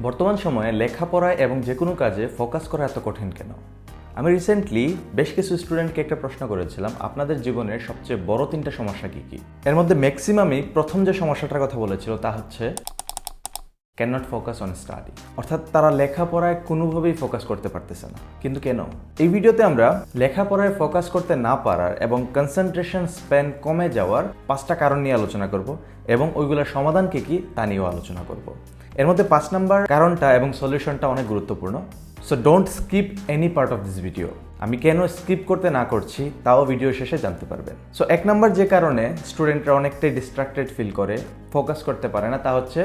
বর্তমান সময়ে লেখাপড়ায় এবং যে কোনো কাজে ফোকাস করা এত কঠিন কেন? আমি রিসেন্টলি বেশ কিছু স্টুডেন্টকে একটা প্রশ্ন করেছিলাম, আপনাদের জীবনের সবচেয়ে বড় 3টা সমস্যা কি কি? এর মধ্যে ম্যাক্সিমামই প্রথম যে সমস্যাটার কথা বলেছিল তা হচ্ছে can not focus on study, অর্থাৎ তারা লেখাপড়ায় কোনোভাবেই ফোকাস করতে পারতেছে না। কিন্তু কেন? এই ভিডিওতে আমরা লেখাপড়ায় ফোকাস করতে না পারার এবং কনসেন্ট্রেশন স্প্যান কমে যাওয়ার 5টা কারণ নিয়ে আলোচনা করব এবং ওইগুলোর সমাধান কি কি তা নিয়েও আলোচনা করব। এর মধ্যে 5 নাম্বার কারণটা এবং সলিউশনটা অনেক গুরুত্বপূর্ণ। So don't skip any part of this video. আমি কেন স্কিপ করতে না করছি তাও ভিডিও শেষে জানতে পারবেন। সো 1 নাম্বার যে কারণে স্টুডেন্টরা অনেকটাই ডিস্ট্রাক্টেড ফিল করে, ফোকাস করতে পারে না, তা হচ্ছে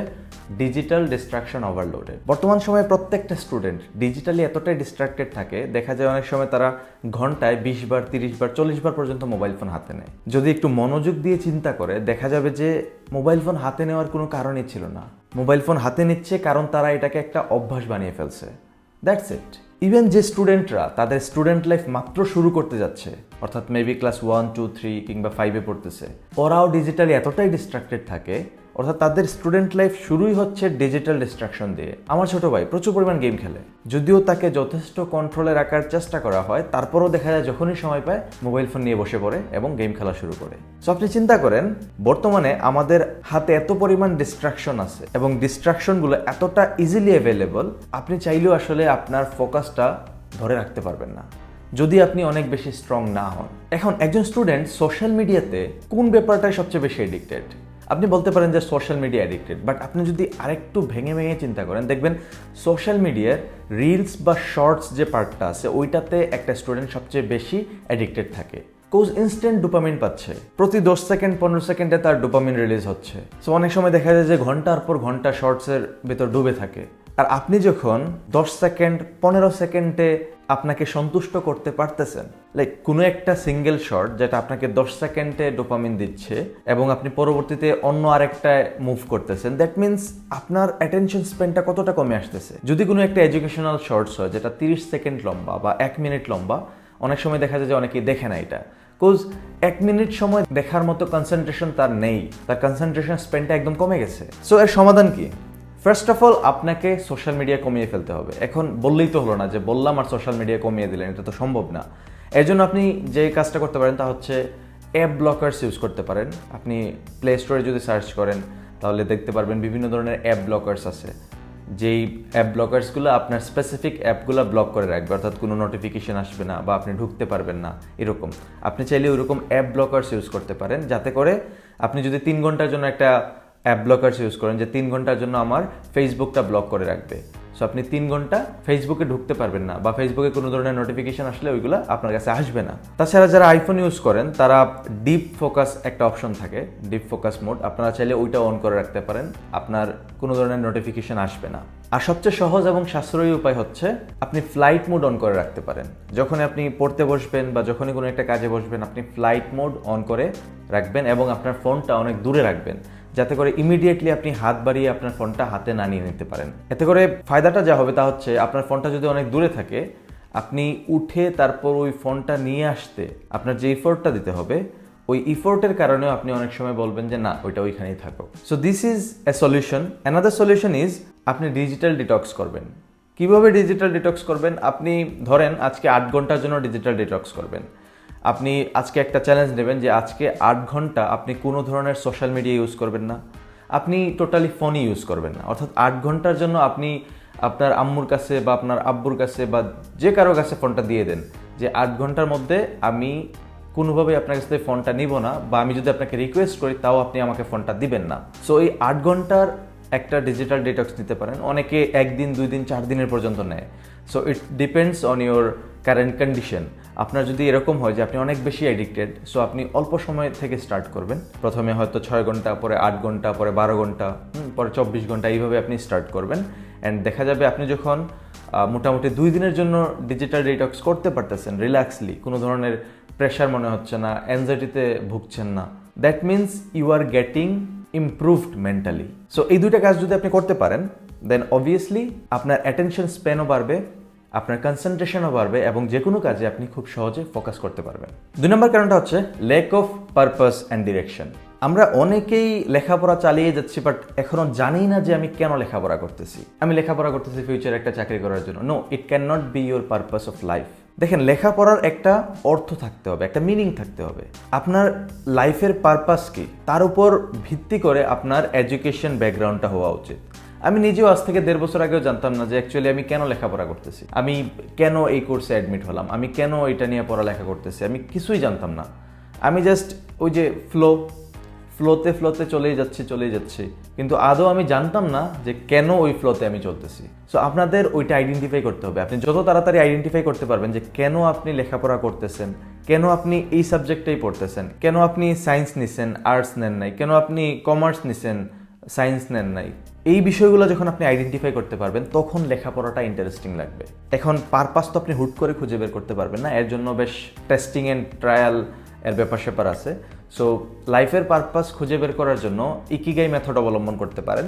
ডিজিটাল ডিস্ট্রাকশন ওভারলোডেড। বর্তমান সময়ে প্রত্যেকটা স্টুডেন্ট ডিজিটালি এতটাই ডিস্ট্রাক্টেড থাকে, দেখা যায় অনেক সময় তারা ঘন্টায় 20 বার, 30 বার, 40 বার পর্যন্ত মোবাইল ফোন হাতে নেয়। যদি একটু মনোযোগ দিয়ে চিন্তা করে দেখা যাবে যে মোবাইল ফোন হাতে নেওয়ার কোনো কারণই ছিল না। মোবাইল ফোন হাতে নিচ্ছে কারণ তারা এটাকে একটা অভ্যাস বানিয়ে ফেলছে। That's it. ইভেন যে স্টুডেন্টরা তাদের স্টুডেন্ট লাইফ মাত্র শুরু করতে যাচ্ছে, অর্থাৎ মেবি ক্লাস 1, 2, 3 কিংবা 5-এ পড়তেছে, ওরাও ডিজিটালি এতটাই ডিস্ট্রাক্টেড থাকে, অর্থাৎ তাদের স্টুডেন্ট লাইফ শুরুই হচ্ছে ডিজিটাল ডিস্ট্রাকশন দিয়ে। আমার ছোট ভাই প্রচুর পরিমাণ গেম খেলে, যদিও তাকে যথেষ্ট কন্ট্রোলে রাখার চেষ্টা করা হয়, তারপরও দেখা যায় যখনই সময় পায় মোবাইল ফোন নিয়ে বসে পড়ে এবং গেম খেলা শুরু করে। সো আপনি চিন্তা করেন, বর্তমানে আমাদের হাতে এত পরিমাণ ডিস্ট্রাকশন আছে এবং ডিস্ট্রাকশনগুলো এতটা ইজিলি অ্যাভেলেবল, আপনি চাইলেও আসলে আপনার ফোকাসটা ধরে রাখতে পারবেন না যদি আপনি অনেক বেশি স্ট্রং না হন। এখন একজন স্টুডেন্ট সোশ্যাল মিডিয়াতে কোন ব্যাপারটায় সবচেয়ে বেশি এডিক্টেড? আপনি বলতে পারেন যে সোশ্যাল মিডিয়া অ্যাডিক্টেড, বাট আপনি যদি আরেকটু ভেঙে ভেঙে চিন্তা করেন দেখবেন সোশ্যাল মিডিয়ার রিলস বা শর্টস যে পার্টটা আছে ওইটাতে একটা স্টুডেন্ট সবচেয়ে বেশি অ্যাডিক্টেড থাকে। কোজ ইনস্ট্যান্ট ডোপামিন পাচ্ছে, প্রতি 10 সেকেন্ড 15 সেকেন্ডে তার ডোপামিন রিলিজ হচ্ছে। সো অনেক সময় দেখা যায় যে ঘন্টার পর ঘন্টা শর্টসের ভেতর ডুবে থাকে। আর আপনি যখন 10 সেকেন্ড 15 সেকেন্ডে আপনাকে সন্তুষ্ট করতে পারতেছেন, লাইক কোনো একটা সিঙ্গেল শট যেটা আপনাকে 10 সেকেন্ডে ডোপামিন দিচ্ছে এবং আপনি পরবর্তীতে অন্য আরেকটায় মুভ করতেছেন, দ্যাট মিনস আপনার অ্যাটেনশন স্প্যানটা কতটা কমে আসতেছে। যদি কোনো একটা এডুকেশনাল শর্টস হয় যেটা 30 সেকেন্ড লম্বা বা 1 মিনিট লম্বা, অনেক সময় দেখা যায় যে অনেকেই দেখে না এটা, কোজ 1 মিনিট সময় দেখার মতো কনসেন্ট্রেশন তার নেই, তার কনসেন্ট্রেশন স্প্যানটা একদম কমে গেছে। সো এর সমাধান কি? ফার্স্ট অফ অল আপনাকে সোশ্যাল মিডিয়া কমিয়ে ফেলতে হবে। এখন বললেই তো হলো না যে বললাম আর সোশ্যাল মিডিয়া কমিয়ে দিলেন, এটা তো সম্ভব না। এর জন্য আপনি যে কাজটা করতে পারেন তা হচ্ছে অ্যাপ ব্লকার্স ইউজ করতে পারেন। আপনি প্লে স্টোরে যদি সার্চ করেন তাহলে দেখতে পারবেন বিভিন্ন ধরনের অ্যাপ ব্লকার্স আছে, যেই অ্যাপ ব্লকার্সগুলো আপনার স্পেসিফিক অ্যাপগুলো ব্লক করে রাখবে, অর্থাৎ কোনো নোটিফিকেশন আসবে না বা আপনি ঢুকতে পারবেন না এরকম। আপনি চাইলে ওইরকম অ্যাপ ব্লকার্স ইউজ করতে পারেন, যাতে করে আপনি যদি 3 ঘন্টার জন্য একটা অ্যাপ ব্লকার্স ইউজ করেন যে 3 ঘন্টার জন্য আমার ফেসবুকটা ব্লক করে রাখবে, সো আপনি 3 ঘন্টা ফেসবুকে ঢুকতে পারবেন না বা ফেসবুকে কোনো ধরনের নোটিফিকেশন আসলে ওইগুলো আপনার কাছে আসবে না। তাছাড়া যারা আইফোন ইউজ করেন তারা ডিপ ফোকাস একটা অপশন থাকে, ডিপ ফোকাস মোড, আপনারা চাইলে ওইটা অন করে রাখতে পারেন, আপনার কোনো ধরনের নোটিফিকেশন আসবে না। আর সবচেয়ে সহজ এবং সাশ্রয়ী উপায় হচ্ছে আপনি ফ্লাইট মোড অন করে রাখতে পারেন। যখন আপনি পড়তে বসবেন বা যখনই কোনো একটা কাজে বসবেন, আপনি ফ্লাইট মোড অন করে রাখবেন এবং আপনার ফোনটা অনেক দূরে রাখবেন, যাতে করে ইমিডিয়েটলি আপনি হাত বাড়িয়ে আপনার ফোনটা হাতে না নিয়ে নিতে পারেন। এতে করে ফায়দাটা যা হবে তা হচ্ছে আপনার ফোনটা যদি অনেক দূরে থাকে, আপনি উঠে তারপর ওই ফোনটা নিয়ে আসতে আপনার যে ইফোর্টটা দিতে হবে, ওই ইফোর্টের কারণেও আপনি অনেক সময় বলবেন যে না, ওইটা ওইখানেই থাকো। So this is a solution. Another solution is আপনি ডিজিটাল ডিটক্স করবেন। কিভাবে ডিজিটাল ডিটক্স করবেন? আপনি ধরেন আজকে 8 ঘন্টার জন্য ডিজিটাল ডিটক্স করবেন। আপনি আজকে একটা চ্যালেঞ্জ নেবেন যে আজকে 8 ঘন্টা আপনি কোনো ধরনের সোশ্যাল মিডিয়া ইউজ করবেন না, আপনি টোটালি ফোনই ইউজ করবেন না। অর্থাৎ 8 ঘন্টার জন্য আপনি আপনার আম্মুর কাছে বা আপনার আব্বুর কাছে বা যে কারো কাছে ফোনটা দিয়ে দেন যে 8 ঘন্টার মধ্যে আমি কোনোভাবেই আপনার কাছ থেকে ফোনটা নিব না, বা আমি যদি আপনাকে রিকোয়েস্ট করি তাও আপনি আমাকে ফোনটা দিবেন না। সো এই 8 ঘন্টার একটা ডিজিটাল ডিটক্স নিতে পারেন। অনেকে 1 দিন 2 দিন 4 দিনের পর্যন্ত নেয়। So it depends on your current condition. আপনার যদি এরকম হয় যে আপনি অনেক বেশি অ্যাডিক্টেড, সো আপনি অল্প সময় থেকে স্টার্ট করবেন। প্রথমে হয়তো 6 ঘন্টা, পরে 8 ঘন্টা, পরে 12 ঘন্টা, পরে 24 ঘন্টা, এইভাবে আপনি স্টার্ট করবেন। অ্যান্ড দেখা যাবে আপনি যখন মোটামুটি 2 দিনের জন্য ডিজিটাল ডিটক্স করতে পারতেছেন রিল্যাক্সলি, কোনো ধরনের প্রেশার মনে হচ্ছে না, অ্যাংজাইটিতে ভুগছেন না, that means you are getting improved mentally. So এই 2টা কাজ যদি আপনি করতে পারেন, দেন অবভিয়াসলি আপনার অ্যাটেনশন স্প্যানও বাড়বে, আপনার কনসেন্ট্রেশনও বাড়বে এবং যে কোনো কাজে আপনি খুব সহজে ফোকাস করতে পারবেন। 2 নম্বর কারণটা হচ্ছে lack of purpose and direction. আমরা অনেকেই লেখাপড়া চালিয়ে যাচ্ছি, বাট এখনো জানি না যে আমি কেন লেখাপড়া করতেছি। আমি লেখাপড়া করতেছি ফিউচারে একটা চাকরি করার জন্য। No, it can not be your purpose of life. দেখেন, লেখাপড়ার একটা অর্থ থাকতে হবে, একটা মিনিং থাকতে হবে। আপনার লাইফের পারপাস কি, তার উপর ভিত্তি করে আপনার এডুকেশন ব্যাকগ্রাউন্ডটা হওয়া উচিত। আমি নিজেও আজ থেকে 1.5 বছর আগেও জানতাম না যে অ্যাকচুয়ালি আমি কেন লেখাপড়া করতেছি, আমি কেন এই কোর্সে অ্যাডমিট হলাম, আমি কেন এটা নিয়ে পড়ালেখা করতেছি, আমি কিছুই জানতাম না। আমি জাস্ট ওই যে ফ্লোতে চলেই যাচ্ছি, কিন্তু আদৌ আমি জানতাম না যে কেন ওই ফ্লোতে আমি চলতেছি। সো আপনাদের ওইটা আইডেন্টিফাই করতে হবে। আপনি যত তাড়াতাড়ি আইডেন্টিফাই করতে পারবেন যে কেন আপনি লেখাপড়া করতেছেন, কেন আপনি এই সাবজেক্টটাই পড়তেছেন, কেন আপনি সায়েন্স নিছেন আর্টস নেন নাই, কেন আপনি কমার্স নিছেন সায়েন্স নেন নাই, এই বিষয়গুলো যখন আপনি আইডেন্টিফাই করতে পারবেন তখন লেখাপড়াটা ইন্টারেস্টিং লাগবে। এখন পারপাস তো আপনি হুট করে খুঁজে বের করতে পারবেন না, এর জন্য বেশ টেস্টিং অ্যান্ড ট্রায়াল এর ব্যাপার আছে। সো লাইফের পারপাস খুঁজে বের করার জন্য ইকিগাই মেথড অবলম্বন করতে পারেন,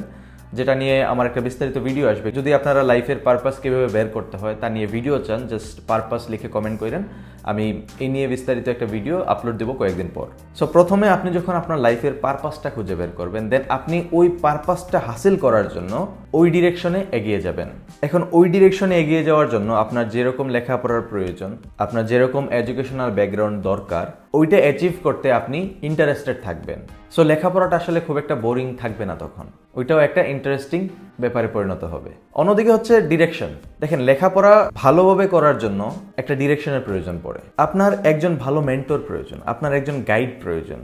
যেটা নিয়ে আমার একটা বিস্তারিত ভিডিও আসবে। যদি আপনারা লাইফের পারপাস কীভাবে বের করতে হয় তা নিয়ে ভিডিও চান, জাস্ট পারপাস লিখে কমেন্ট করেন, আমি এই নিয়ে বিস্তারিত একটা ভিডিও আপলোড দেবো কয়েকদিন পর। সো প্রথমে আপনি যখন আপনার লাইফের পারপাসটা খুঁজে বের করবেন, দেন আপনি ওই পারপাসটা হাসিল করার জন্য ওই ডিরেকশনে এগিয়ে যাবেন। এখন ওই ডিরেকশনে এগিয়ে যাওয়ার জন্য আপনার যেরকম লেখাপড়ার প্রয়োজন, আপনার যেরকম এডুকেশনাল ব্যাকগ্রাউন্ড দরকার, ওইটা অ্যাচিভ করতে আপনি ইন্টারেস্টেড থাকবেন। সো লেখাপড়াটা আসলে খুব একটা বোরিং থাকবে না, তখন ওইটাও একটা ইন্টারেস্টিং ব্যাপারে পরিণত হবে। অন্যদিকে হচ্ছে ডিরেকশন। দেখেন, লেখাপড়া ভালোভাবে করার জন্য একটা ডিরেকশনের প্রয়োজন পড়ে। আপনার একজন ভালো মেন্টর প্রয়োজন, আপনার একজন গাইড প্রয়োজন।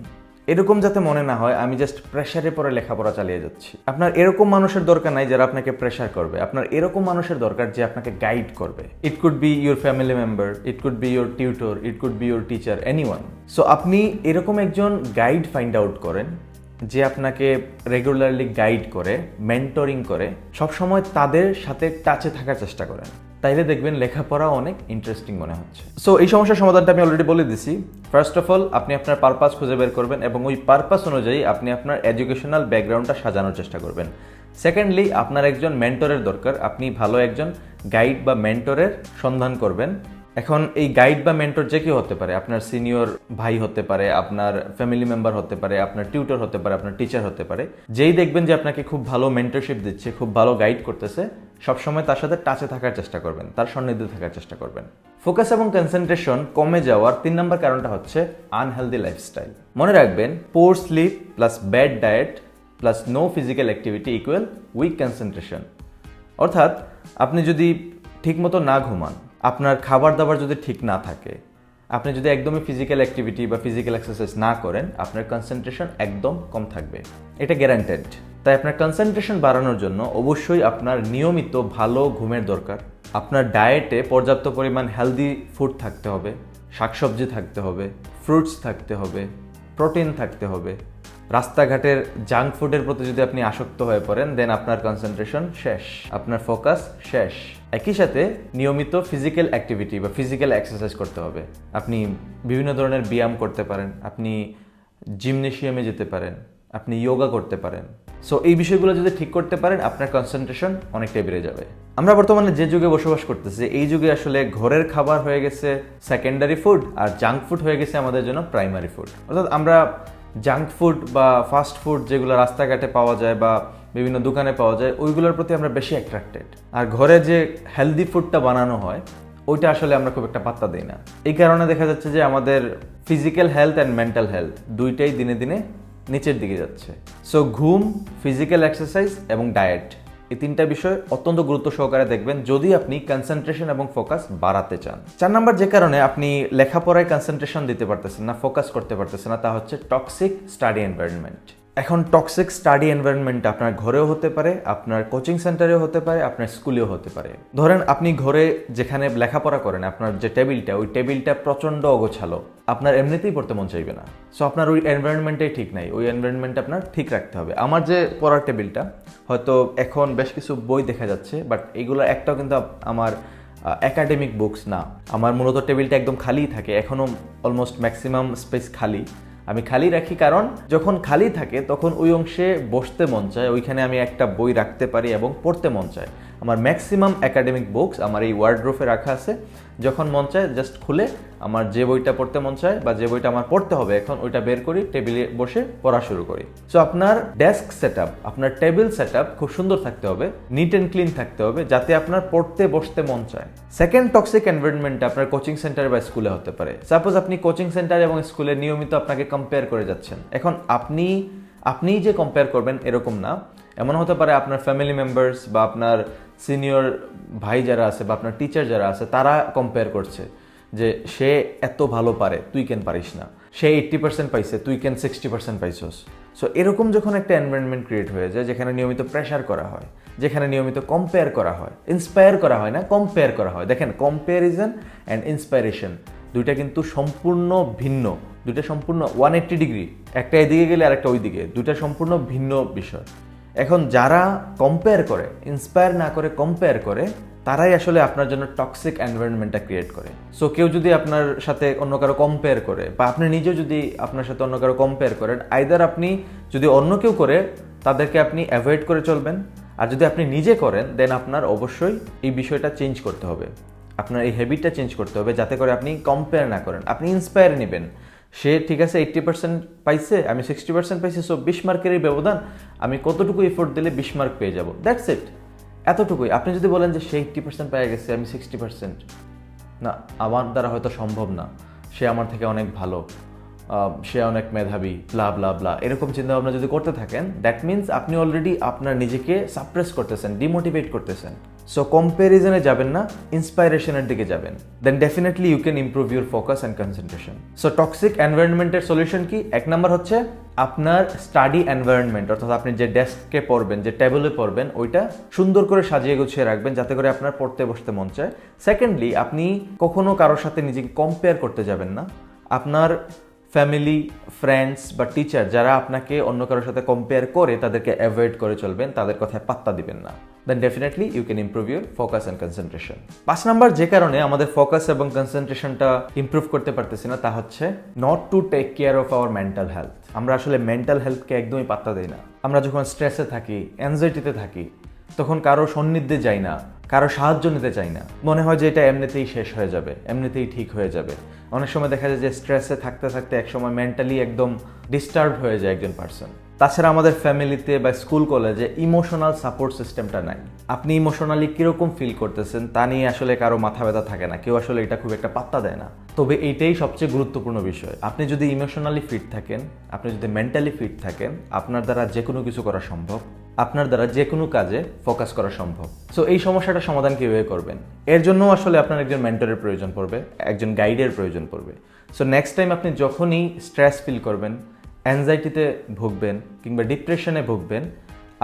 এরকম যাতে মনে না হয় আমি জাস্ট প্রেশারে পরে লেখাপড়া চালিয়ে যাচ্ছি। আপনার এরকম মানুষের দরকার নাই যারা আপনাকে প্রেশার করবে, আপনার এরকম মানুষের দরকার যে আপনাকে গাইড করবে। It could be your family member, it could be your tutor, it could be your teacher, anyone. So আপনি এরকম একজন গাইড ফাইন্ড আউট করেন যে আপনাকে রেগুলারলি গাইড করে, মেন্টরিং করে, সবসময় তাদের সাথে টাচে থাকার চেষ্টা করেন। তাইলে দেখবেন লেখাপড়া অনেক ইন্টারেস্টিং মনে হচ্ছে। সো এই সমস্যার সমাধানটা আমি অলরেডি বলে দিছি। ফার্স্ট অফ অল, আপনি আপনার পারপাস খুঁজে বের করবেন এবং ওই পারপাস অনুযায়ী আপনি আপনার এডুকেশনাল ব্যাকগ্রাউন্ডটা সাজানোর চেষ্টা করবেন। সেকেন্ডলি, আপনার একজন মেন্টরের দরকার। আপনি ভালো একজন গাইড বা মেন্টরের সন্ধান করবেন। এখন এই গাইড বা মেন্টর যে কেউ হতে পারে, আপনার সিনিয়র ভাই হতে পারে, আপনার ফ্যামিলি মেম্বার হতে পারে, আপনার টিউটর হতে পারে, আপনার টিচার হতে পারে। যেই দেখবেন যে আপনাকে খুব ভালো মেন্টরশিপ দিচ্ছে, খুব ভালো গাইড করতেছে, সবসময় তার সাথে টাচে থাকার চেষ্টা করবেন, তার সান্নিধ্যে থাকার চেষ্টা করবেন। ফোকাস এবং কনসেন্ট্রেশন কমে যাওয়ার 3 নম্বর কারণটা হচ্ছে আনহেলদি লাইফস্টাইল। মনে রাখবেন, poor sleep plus bad diet plus no physical activity equal weak concentration. অর্থাৎ আপনি যদি ঠিকমতো না ঘুমান, আপনার খাবার দাবার যদি ঠিক না থাকে, আপনি যদি একদমই ফিজিক্যাল অ্যাক্টিভিটি বা ফিজিক্যাল এক্সারসাইজ না করেন, আপনার কনসেন্ট্রেশন একদম কম থাকবে। এটা গ্যারান্টেড। তাই আপনার কনসেন্ট্রেশন বাড়ানোর জন্য অবশ্যই আপনার নিয়মিত ভালো ঘুমের দরকার। আপনার ডায়েটে পর্যাপ্ত পরিমাণ হেলদি ফুড থাকতে হবে, শাকসবজি থাকতে হবে, ফ্রুটস থাকতে হবে, প্রোটিন থাকতে হবে। রাস্তাঘাটের জাঙ্ক ফুডের প্রতি যদি আপনি আসক্ত হয়ে পড়েন, দেন আপনার কনসেন্ট্রেশন শেষ, আপনার ফোকাস শেষ। একই সাথে নিয়মিত ফিজিক্যাল অ্যাক্টিভিটি বা ফিজিক্যাল এক্সারসাইজ করতে হবে। আপনি বিভিন্ন ধরনের ব্যায়াম করতে পারেন, আপনি জিমনেশিয়ামে যেতে পারেন, আপনি যোগা করতে পারেন। সো এই বিষয়গুলো যদি ঠিক করতে পারেন, আপনার কনসেন্ট্রেশন অনেকটাই বেড়ে যাবে। আমরা বর্তমানে যে যুগে বসবাস করতেছি, এই যুগে আসলে ঘরের খাবার হয়ে গেছে সেকেন্ডারি ফুড, আর জাঙ্ক ফুড হয়ে গেছে আমাদের জন্য প্রাইমারি ফুড। অর্থাৎ আমরা জাঙ্ক ফুড বা ফাস্ট ফুড যেগুলো রাস্তাঘাটে পাওয়া যায় বা বিভিন্ন দোকানে পাওয়া যায়, ওইগুলোর প্রতি আমরা বেশি অ্যাট্রাক্টেড। আর ঘরে যে হেলদি ফুডটা বানানো হয়, ওইটা আসলে আমরা খুব একটা পাত্তা দিই না। এই কারণে দেখা যাচ্ছে যে আমাদের physical health and mental health দুইটাই দিনে দিনে নিচের দিকে যাচ্ছে। সো ঘুম, ফিজিক্যাল এক্সারসাইজ এবং ডায়েট, এই 3টা বিষয় অত্যন্ত গুরুত্ব সহকারে দেখবেন যদি আপনি কনসেন্ট্রেশন এবং ফোকাস বাড়াতে চান। 4 নম্বর যে কারণে আপনি লেখাপড়ায় কনসেন্ট্রেশন দিতে পারতেছেন না, ফোকাস করতে পারতেছেন না, তা হচ্ছে টক্সিক স্টাডি এনভায়রনমেন্ট। এখন টক্সিক স্টাডি এনভায়রনমেন্ট আপনার ঘরেও হতে পারে, আপনার কোচিং সেন্টারেও হতে পারে, আপনার স্কুলেও হতে পারে। ধরেন আপনি ঘরে যেখানে লেখাপড়া করেন, আপনার যে টেবিলটা, ওই টেবিলটা প্রচণ্ড অগোছালো, আপনার এমনিতেই পড়তে মন চাইবে না। সো আপনার ওই এনভায়রনমেন্টটাই ঠিক নাই, ওই এনভায়রনমেন্ট আপনার ঠিক রাখতে হবে। আমার যে পড়ার টেবিলটা, হয়তো এখন বেশ কিছু বই দেখা যাচ্ছে, বাট এইগুলো একটাও কিন্তু আমার একাডেমিক বুকস না। আমার মূলত টেবিলটা একদম খালিই থাকে, এখনও অলমোস্ট ম্যাক্সিমাম স্পেস খালি। আমি খালি রাখি কারণ যখন খালি থাকে তখন ওই অংশে বসতে মন চায়, ওইখানে আমি একটা বই রাখতে পারি এবং পড়তে মন চায়। আমার ম্যাক্সিমাম একাডেমিক বুকস আমার এই ওয়ার্ডরোবে রাখা আছে। যখন মন চায় জাস্ট খুলে আমার যে বইটা পড়তে মন চায় বা যে বইটা আমার পড়তে হবে এখন ওইটা বের করি, টেবিলে বসে পড়া শুরু করি। সো আপনার ডেস্ক সেটআপ, আপনার টেবিল সেটআপ খুব সুন্দর থাকতে হবে, নিট অ্যান্ড ক্লিন থাকতে হবে, যাতে আপনার পড়তে বসতে মন চায়। সেকেন্ড টক্সিক এনভায়রনমেন্টটা আপনার কোচিং সেন্টার বা স্কুলে হতে পারে। সাপোজ আপনি কোচিং সেন্টার এবং স্কুলে নিয়মিত আপনাকে কম্পেয়ার করে যাচ্ছেন। এখন আপনি যে কম্পেয়ার করবেন এরকম না, এমন হতে পারে আপনার ফ্যামিলি মেম্বার্স বা আপনার সিনিয়র ভাই যারা আছে বা আপনার টিচার যারা আছে তারা কম্পেয়ার করছে যে সে এত ভালো পারে, তুই কেন পারিস না, সে 80% পাইছে, তুই কেন 60% পাইছস। সো এরকম যখন একটা এনভায়রনমেন্ট ক্রিয়েট হয়ে যায় যেখানে নিয়মিত প্রেশার করা হয়, যেখানে নিয়মিত কম্পেয়ার করা হয়, ইন্সপায়ার করা হয় না, কম্পেয়ার করা হয়। দেখেন, কম্প্যারিজন অ্যান্ড ইন্সপাইরেশন দুইটা কিন্তু সম্পূর্ণ ভিন্ন, দুইটা সম্পূর্ণ 180 ডিগ্রি, একটা এদিকে গেলে আরেকটা ওই দিকে, দুইটা সম্পূর্ণ ভিন্ন বিষয়। এখন যারা কম্পেয়ার করে, ইন্সপায়ার না করে কম্পেয়ার করে, তারাই আসলে আপনার জন্য টক্সিক এনভায়রনমেন্টটা ক্রিয়েট করে। সো কেউ যদি আপনার সাথে অন্য কারো কম্পেয়ার করে বা আপনি নিজেও যদি আপনার সাথে অন্য কারো কম্পেয়ার করেন, আইদার আপনি যদি অন্য কেউ করে তাদেরকে আপনি অ্যাভয়েড করে চলবেন, আর যদি আপনি নিজে করেন দেন আপনার অবশ্যই এই বিষয়টা চেঞ্জ করতে হবে, আপনার এই হ্যাবিটটা চেঞ্জ করতে হবে, যাতে করে আপনি কম্পেয়ার না করেন, আপনি ইন্সপায়ার নেবেন। সে ঠিক আছে 80% পাইছে, আমি 60% পাইছি, সো 20 মার্কের এই ব্যবধান, আমি কতটুকু এফোর্ট দিলে 20 মার্ক পেয়ে যাব, দ্যাটস ইট, এতটুকুই। আপনি যদি বলেন যে সে 80% পেয়ে গেছে, আমি 60%, না, আমার দ্বারা হয়তো সম্ভব না, সে আমার থেকে অনেক ভালো, সে অনেক মেধাবী, ব্লা ব্লা ব্লা, এরকম চিন্তাভাবনা যদি করতে থাকেন, দ্যাট মিনস আপনি অলরেডি আপনার নিজেকে সাপ্রেস করতেছেন, ডিমোটিভেট করতেছেন। সো কম্প্যারিজনে যাবেন না, ইন্সপাইরেশনের দিকে যাবেন, then definitely you can improve your focus and concentration. So toxic এনভায়রনমেন্টের সলিউশন কি? এক নাম্বার হচ্ছে আপনার স্টাডি এনভায়রনমেন্ট, অর্থাৎ আপনি যে ডেস্কে পড়বেন, যে টেবিলে পড়বেন, ওইটা সুন্দর করে সাজিয়ে গুছিয়ে রাখবেন যাতে করে আপনার পড়তে বসতে মন চায়। সেকেন্ডলি, আপনি কখনো কারোর সাথে নিজেকে কম্পেয়ার করতে যাবেন না। আপনার ফ্যামিলি, ফ্রেন্ডস বা টিচার যারা আপনাকে অন্য কারোর সাথে কম্পেয়ার করে তাদেরকে অ্যাভয়েড করে চলবেন, তাদের কথায় পাত্তা দিবেন না, then definitely you can improve your focus and concentration. 5 number যে কারণে আমাদের ফোকাস এবং কনসেন্ট্রেশনটা ইমপ্রুভ করতে পারতেছি না তা হচ্ছে not to take care of our mental health. আমরা আসলে মেন্টাল হেলথকে একদমই পাত্তা দিই না। আমরা যখন স্ট্রেসে থাকি, অ্যাংজাইটিতে থাকি, তখন কারো সান্নিধ্যে যাই না, কারো সাহায্য নিতে চাই না, মনে হয় যে এটা এমনিতেই শেষ হয়ে যাবে, এমনিতেই ঠিক হয়ে যাবে। অনেক সময় দেখা যায় যে স্ট্রেসে থাকতে থাকতে একসময় মেন্টালি একদম ডিস্টার্ব হয়ে যায় একজন পার্সন। তাছাড়া আমাদের ফ্যামিলিতে বা স্কুল কলেজে ইমোশনাল সাপোর্ট সিস্টেমটা নাই। আপনি ইমোশনালি কীরকম ফিল করতেছেন তা নিয়ে আসলে কারো মাথা ব্যথা থাকে না, কেউ আসলে এটা খুব একটা পাত্তা দেয় না। তবে এইটাই সবচেয়ে গুরুত্বপূর্ণ বিষয়। আপনি যদি ইমোশনালি ফিট থাকেন, আপনি যদি মেন্টালি ফিট থাকেন, আপনার দ্বারা যে কোনো কিছু করা সম্ভব, আপনার দ্বারা যে কোনো কাজে ফোকাস করা সম্ভব। সো এই সমস্যাটা সমাধান কীভাবে করবেন, এর জন্য আসলে আপনার একজন মেন্টরের প্রয়োজন পড়বে, একজন গাইডের প্রয়োজন পড়বে। সো নেক্সট টাইম আপনি যখনই স্ট্রেস ফিল করবেন, অ্যাংজাইটিতে ভুগবেন কিংবা ডিপ্রেশনে ভুগবেন,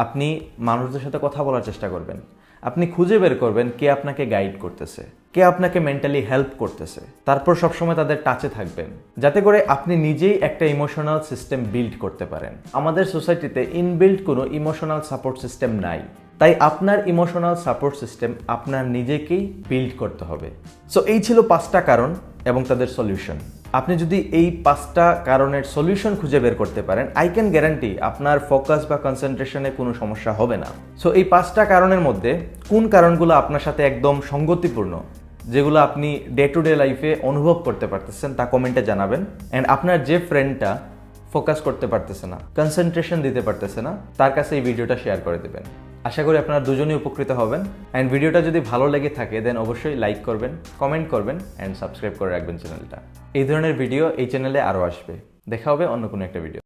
আপনি মানুষদের সাথে কথা বলার চেষ্টা করবেন। আপনি খুঁজে বের করবেন কে আপনাকে গাইড করতেছে, কে আপনাকে মেন্টালি হেল্প করতেছে, তারপর সবসময় তাদের টাচে থাকবেন, যাতে করে আপনি নিজেই একটা ইমোশনাল সিস্টেম বিল্ড করতে পারেন। আমাদের সোসাইটিতে ইনবিল্ট কোনো ইমোশনাল সাপোর্ট সিস্টেম নাই, তাই আপনার ইমোশনাল সাপোর্ট সিস্টেম আপনার নিজেকেই বিল্ড করতে হবে। সো এই ছিল 5টা কারণ এবং তাদের সলিউশন। আপনি যদি এই 5টা কারণের সলিউশন খুঁজে বের করতে পারেন, আই ক্যান গ্যারান্টি আপনার ফোকাস বা কনসেন্ট্রেশনে কোনো সমস্যা হবে না। সো এই 5টা কারণের মধ্যে কোন কারণগুলো আপনার সাথে একদম সঙ্গতিপূর্ণ, যেগুলো আপনি ডে টু ডে লাইফে অনুভব করতে পারতেছেন, তা কমেন্টে জানাবেন। অ্যান্ড আপনার যে ফ্রেন্ডটা ফোকাস করতে পারতেছে না, কনসেন্ট্রেশন দিতে পারতেছে না, তার কাছে এই ভিডিওটা শেয়ার করে দেবেন। আশা করি আপনারা দুজনেই উপকৃত হবেন। অ্যান্ড ভিডিওটা যদি ভালো লেগে থাকে দেন অবশ্যই লাইক করবেন, কমেন্ট করবেন অ্যান্ড সাবস্ক্রাইব করে রাখবেন চ্যানেলটা। এই ধরনের ভিডিও এই চ্যানেলে আরও আসবে। দেখা হবে অন্য কোনো একটা ভিডিও।